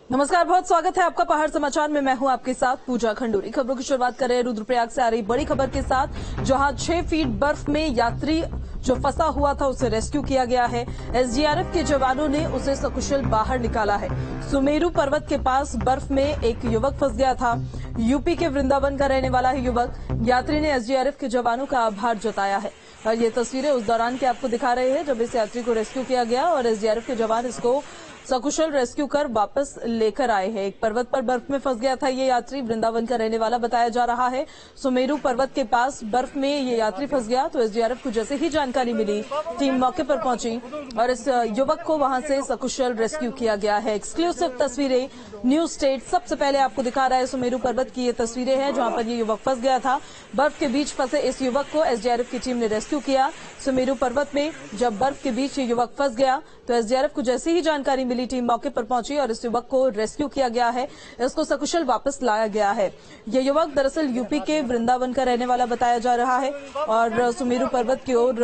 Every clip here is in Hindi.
नमस्कार, बहुत स्वागत है आपका पहाड़ समाचार में। मैं हूं आपके साथ पूजा खंडूरी। खबरों की शुरुआत कर रहे हैं रुद्रप्रयाग से आ रही बड़ी खबर के साथ, जहां 6 फीट बर्फ में यात्री जो फंसा हुआ था उसे रेस्क्यू किया गया है। एसडीआरएफ के जवानों ने उसे सकुशल बाहर निकाला है। सुमेरु पर्वत के पास बर्फ में एक युवक फंस गया था। यूपी के वृंदावन का रहने वाला है युवक। यात्री ने एसडीआरएफ के जवानों का आभार जताया है और ये तस्वीरें उस दौरान की आपको दिखा रहे हैं जब इस यात्री को रेस्क्यू किया गया और एसडीआरएफ के जवान इसको सकुशल रेस्क्यू कर वापस लेकर आए हैं। एक पर्वत पर बर्फ में फंस गया था ये यात्री, वृंदावन का रहने वाला बताया जा रहा है। सुमेरु पर्वत के पास बर्फ में ये यात्री फंस गया तो एसडीआरएफ को जैसे ही जानकारी मिली, टीम मौके पर पहुंची और इस युवक को वहां से सकुशल रेस्क्यू किया गया है। एक्सक्लूसिव तस्वीरें न्यूज स्टेट सबसे पहले आपको दिखा रहा है। सुमेरु पर्वत की ये तस्वीरें हैं जहां पर ये युवक फंस गया था। बर्फ के बीच फंसे इस युवक को एसडीआरएफ की टीम ने रेस्क्यू किया। सुमेरु पर्वत में जब बर्फ के बीच ये युवक फंस गया तो एसडीआरएफ को जैसे ही जानकारी मिली, टीम मौके पर पहुंची और इस युवक को रेस्क्यू किया गया है। इसको सकुशल वापस लाया गया है। ये युवक दरअसल यूपी के वृंदावन का रहने वाला बताया जा रहा है और सुमेरु पर्वत की ओर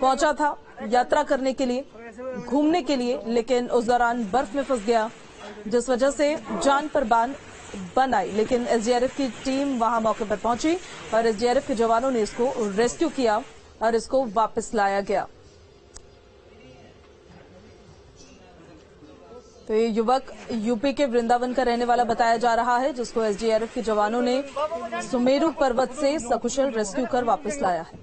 पहुंचा था यात्रा करने के लिए, घूमने के लिए, लेकिन उस दौरान बर्फ में फंस गया जिस वजह से जान पर बान बन आई। लेकिन एसडीआरएफ की टीम वहां मौके पर पहुंची और एसडीआरएफ के जवानों ने इसको रेस्क्यू किया और इसको वापस लाया गया। तो ये युवक यूपी के वृंदावन का रहने वाला बताया जा रहा है जिसको एसडीआरएफ के जवानों ने सुमेरु पर्वत से सकुशल रेस्क्यू कर वापस लाया है।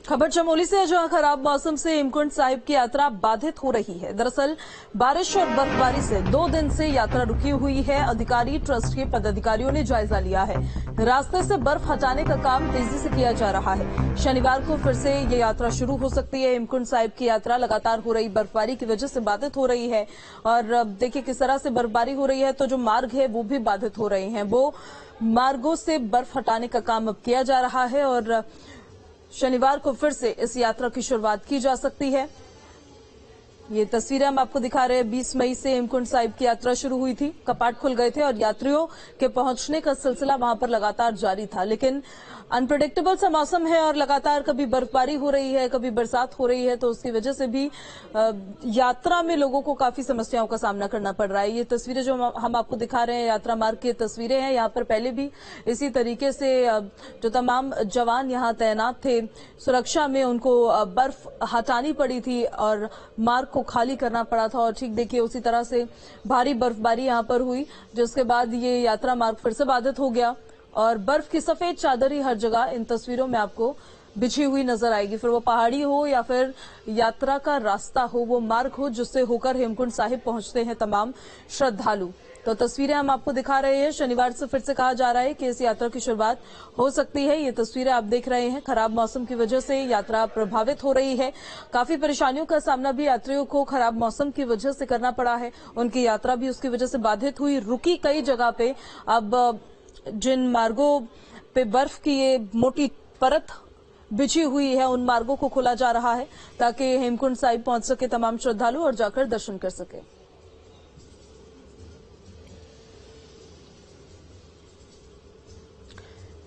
खबर चमोली से है जहां खराब मौसम से हेमकुंड साहिब की यात्रा बाधित हो रही है। दरअसल बारिश और बर्फबारी से 2 दिन से यात्रा रुकी हुई है। अधिकारी ट्रस्ट के पदाधिकारियों ने जायजा लिया है। रास्ते से बर्फ हटाने का काम तेजी से किया जा रहा है। शनिवार को फिर से ये यात्रा शुरू हो सकती है। हेमकुंड साहिब की यात्रा लगातार हो रही बर्फबारी की वजह से बाधित हो रही है और देखिए किस तरह से बर्फबारी हो रही है तो जो मार्ग है वो भी बाधित हो रहे हैं। वो मार्गों से बर्फ हटाने का काम अब किया जा रहा है और शनिवार को फिर से इस यात्रा की शुरुआत की जा सकती है। ये तस्वीरें हम आपको दिखा रहे हैं। 20 मई से हेमकुंड साहिब की यात्रा शुरू हुई थी। कपाट खुल गए थे और यात्रियों के पहुंचने का सिलसिला वहां पर लगातार जारी था, लेकिन अनप्रेडिक्टेबल सा मौसम है और लगातार कभी बर्फबारी हो रही है, कभी बरसात हो रही है, तो उसकी वजह से भी यात्रा में लोगों को काफी समस्याओं का सामना करना पड़ रहा है। ये तस्वीरें जो हम आपको दिखा रहे हैं यात्रा मार्ग की तस्वीरें हैं। यहाँ पर पहले भी इसी तरीके से जो तमाम जवान यहाँ तैनात थे सुरक्षा में, उनको बर्फ हटानी पड़ी थी और मार्ग को खाली करना पड़ा था और ठीक देखिए उसी तरह से भारी बर्फबारी यहाँ पर हुई जिसके बाद ये यात्रा मार्ग फिर से बाधित हो गया और बर्फ की सफेद चादर ही हर जगह इन तस्वीरों में आपको बिछी हुई नजर आएगी। फिर वो पहाड़ी हो या फिर यात्रा का रास्ता हो, वो मार्ग हो जिससे होकर हेमकुंड साहिब पहुंचते हैं तमाम श्रद्धालु। तो तस्वीरें हम आपको दिखा रहे हैं। शनिवार से फिर से कहा जा रहा है कि इस यात्रा की शुरुआत हो सकती है। ये तस्वीरें आप देख रहे हैं। खराब मौसम की वजह से यात्रा प्रभावित हो रही है। काफी परेशानियों का सामना भी यात्रियों को खराब मौसम की वजह से करना पड़ा है। उनकी यात्रा भी उसकी वजह से बाधित हुई, रुकी कई जगह पे। अब जिन मार्गों पे बर्फ की ये मोटी परत बिछी हुई है उन मार्गों को खोला जा रहा है ताकि हेमकुंड साहिब पहुंच सके तमाम श्रद्धालु और जाकर दर्शन कर सके।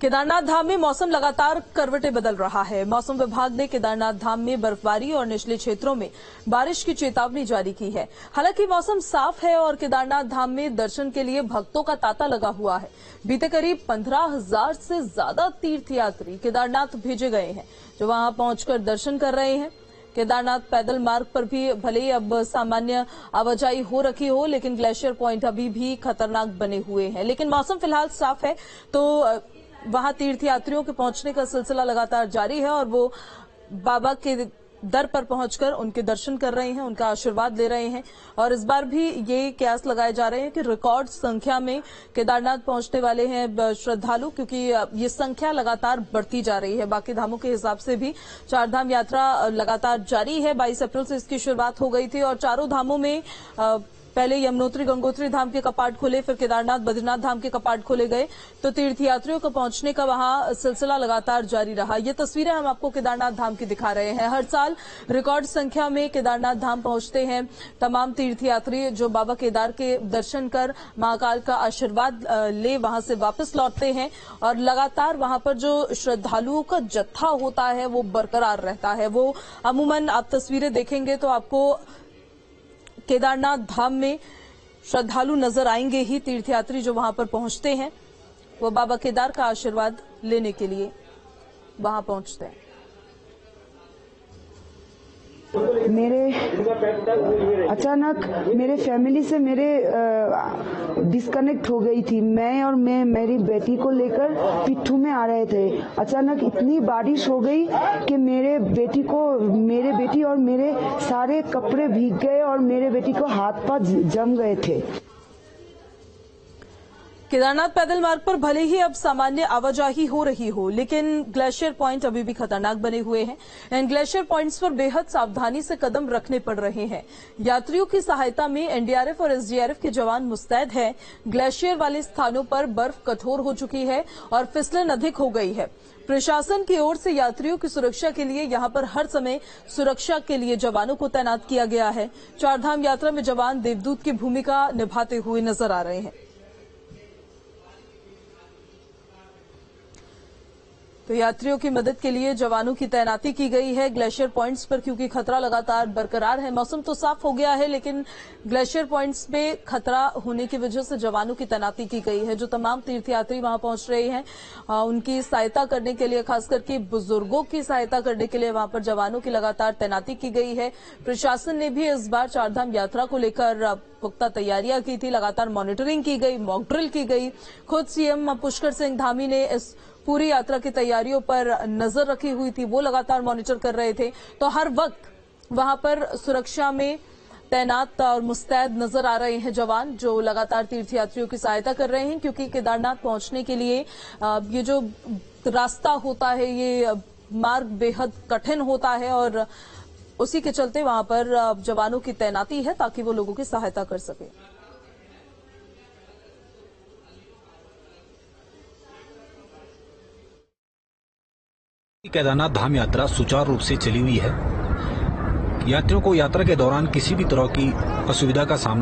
केदारनाथ धाम में मौसम लगातार करवटें बदल रहा है। मौसम विभाग ने केदारनाथ धाम में बर्फबारी और निचले क्षेत्रों में बारिश की चेतावनी जारी की है। हालांकि मौसम साफ है और केदारनाथ धाम में दर्शन के लिए भक्तों का तांता लगा हुआ है। बीते करीब 15,000 से ज्यादा तीर्थयात्री केदारनाथ भेजे गए हैं जो वहां पहुंचकर दर्शन कर रहे हैं। केदारनाथ पैदल मार्ग पर भी भले ही अब सामान्य आवाजाही हो रखी हो, लेकिन ग्लेशियर पॉइंट अभी भी खतरनाक बने हुए हैं। लेकिन मौसम फिलहाल साफ है तो वहां तीर्थयात्रियों के पहुंचने का सिलसिला लगातार जारी है और वो बाबा के दर पर पहुंचकर उनके दर्शन कर रहे हैं, उनका आशीर्वाद ले रहे हैं। और इस बार भी ये कयास लगाए जा रहे हैं कि रिकॉर्ड संख्या में केदारनाथ पहुंचने वाले हैं श्रद्धालु, क्योंकि ये संख्या लगातार बढ़ती जा रही है। बाकी धामों के हिसाब से भी चारधाम यात्रा लगातार जारी है। 22 अप्रैल से इसकी शुरुआत हो गई थी और चारों धामों में पहले यमुनोत्री गंगोत्री धाम के कपाट खुले, फिर केदारनाथ बद्रीनाथ धाम के कपाट खोले गए, तो तीर्थयात्रियों को पहुंचने का वहां सिलसिला लगातार जारी रहा। ये तस्वीरें हम आपको केदारनाथ धाम की दिखा रहे हैं। हर साल रिकॉर्ड संख्या में केदारनाथ धाम पहुंचते हैं तमाम तीर्थयात्री, जो बाबा केदार के दर्शन कर महाकाल का आशीर्वाद ले वहां से वापस लौटते हैं, और लगातार वहां पर जो श्रद्धालुओं का जत्था होता है वो बरकरार रहता है। वो अमूमन आप तस्वीरें देखेंगे तो आपको केदारनाथ धाम में श्रद्धालु नजर आएंगे ही। तीर्थयात्री जो वहां पर पहुंचते हैं वो बाबा केदार का आशीर्वाद लेने के लिए वहां पहुंचते हैं। अचानक मेरे फैमिली से डिस्कनेक्ट हो गई थी। मैं और मेरी बेटी को लेकर पिट्ठू में आ रहे थे। अचानक इतनी बारिश हो गई कि मेरे बेटी और मेरे सारे कपड़े भीग गए और मेरे बेटी को हाथ पांव जम गए थे। केदारनाथ पैदल मार्ग पर भले ही अब सामान्य आवाजाही हो रही हो, लेकिन ग्लेशियर पॉइंट अभी भी खतरनाक बने हुए हैं। इन ग्लेशियर पॉइंट्स पर बेहद सावधानी से कदम रखने पड़ रहे हैं। यात्रियों की सहायता में एनडीआरएफ और एसडीआरएफ के जवान मुस्तैद हैं। ग्लेशियर वाले स्थानों पर बर्फ कठोर हो चुकी है और फिसलन अधिक हो गई है। प्रशासन की ओर से यात्रियों की सुरक्षा के लिए यहां पर हर समय सुरक्षा के लिए जवानों को तैनात किया गया है। चारधाम यात्रा में जवान देवदूत की भूमिका निभाते हुए नजर आ रहे हैं। तो यात्रियों की मदद के लिए जवानों की तैनाती की गई है ग्लेशियर पॉइंट्स पर, क्योंकि खतरा लगातार बरकरार है। मौसम तो साफ हो गया है, लेकिन ग्लेशियर पॉइंट्स पे खतरा होने की वजह से जवानों की तैनाती की गई है। जो तमाम तीर्थयात्री वहां पहुंच रहे हैं उनकी सहायता करने के लिए, खास करके बुजुर्गों की सहायता करने के लिए वहां पर जवानों की लगातार तैनाती की गई है। प्रशासन ने भी इस बार चारधाम यात्रा को लेकर पुख्ता तैयारियां की थी। लगातार मॉनिटरिंग की गई, मॉक ड्रिल की गई। खुद सीएम पुष्कर सिंह धामी ने इस पूरी यात्रा की तैयारियों पर नजर रखी हुई थी। वो लगातार मॉनिटर कर रहे थे, तो हर वक्त वहां पर सुरक्षा में तैनात और मुस्तैद नजर आ रहे हैं जवान, जो लगातार तीर्थयात्रियों की सहायता कर रहे हैं। क्योंकि केदारनाथ पहुंचने के लिए ये जो रास्ता होता है, ये मार्ग बेहद कठिन होता है, और उसी के चलते वहां पर जवानों की तैनाती है ताकि वो लोगों की सहायता कर सके। केदारनाथ धाम यात्रा सुचारू रूप से चली हुई है। यात्रियों को यात्रा के दौरान किसी भी तरह की असुविधा का सामना